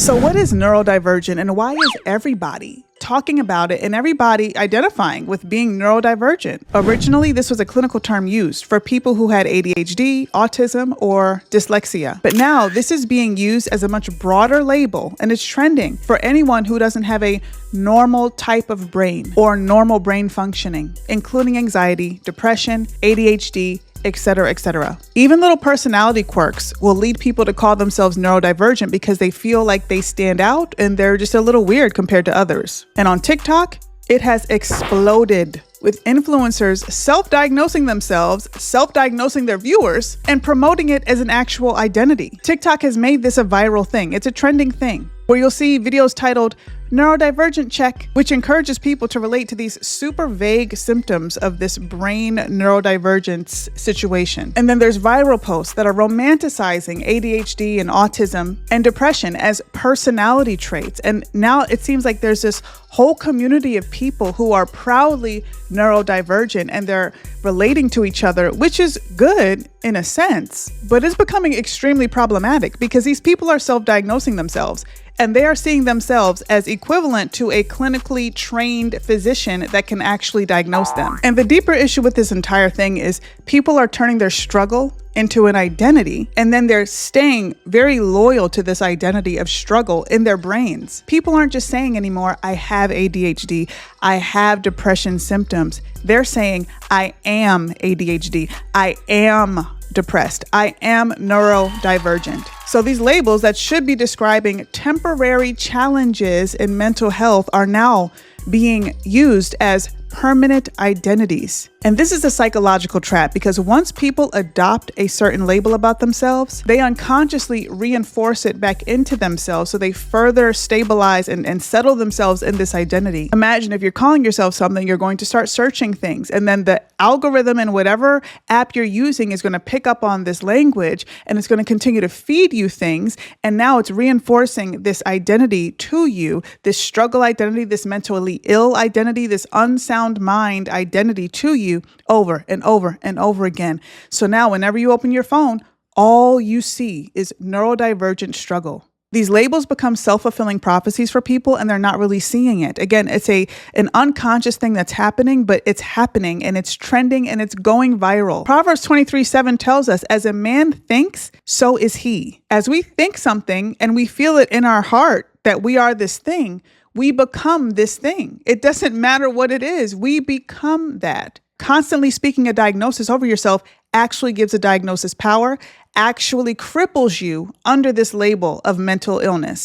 So what is neurodivergent and why is everybody talking about it and everybody identifying with being neurodivergent? Originally, this was a clinical term used for people who had ADHD, autism, or dyslexia. But now this is being used as a much broader label and it's trending for anyone who doesn't have a normal type of brain or normal brain functioning, including anxiety, depression, ADHD, etc., etc. Even little personality quirks will lead people to call themselves neurodivergent because they feel like they stand out and they're just a little weird compared to others. And on TikTok, it has exploded with influencers self-diagnosing themselves, self-diagnosing their viewers, and promoting it as an actual identity. TikTok has made this a viral thing. It's a trending thing where you'll see videos titled Neurodivergent Check, which encourages people to relate to these super vague symptoms of this brain neurodivergence situation. And then there's viral posts that are romanticizing ADHD and autism and depression as personality traits. And now it seems like there's this whole community of people who are proudly neurodivergent and they're relating to each other, which is good in a sense, but it's becoming extremely problematic because these people are self-diagnosing themselves and they are seeing themselves as equivalent to a clinically trained physician that can actually diagnose them. And the deeper issue with this entire thing is people are turning their struggle into an identity, and then they're staying very loyal to this identity of struggle in their brains. People aren't just saying anymore, I have ADHD, I have depression symptoms. They're saying, I am ADHD, I am depressed, I am neurodivergent. So these labels that should be describing temporary challenges in mental health are now being used as permanent identities. And this is a psychological trap because once people adopt a certain label about themselves, they unconsciously reinforce it back into themselves so they further stabilize and settle themselves in this identity. Imagine if you're calling yourself something, you're going to start searching things and then the algorithm in whatever app you're using is going to pick up on this language and it's going to continue to feed you things. And now it's reinforcing this identity to you, this struggle identity, this mentally ill identity, this unsound mind identity to you over and over and over again. So now whenever you open your phone, all you see is neurodivergent struggle. These labels become self-fulfilling prophecies for people and they're not really seeing it. Again, it's an unconscious thing that's happening, but it's happening and it's trending and it's going viral. Proverbs 23:7 tells us, as a man thinks, so is he. As we think something and we feel it in our heart that we are this thing, we become this thing. It doesn't matter what it is. We become that. Constantly speaking a diagnosis over yourself actually gives a diagnosis power, actually cripples you under this label of mental illness.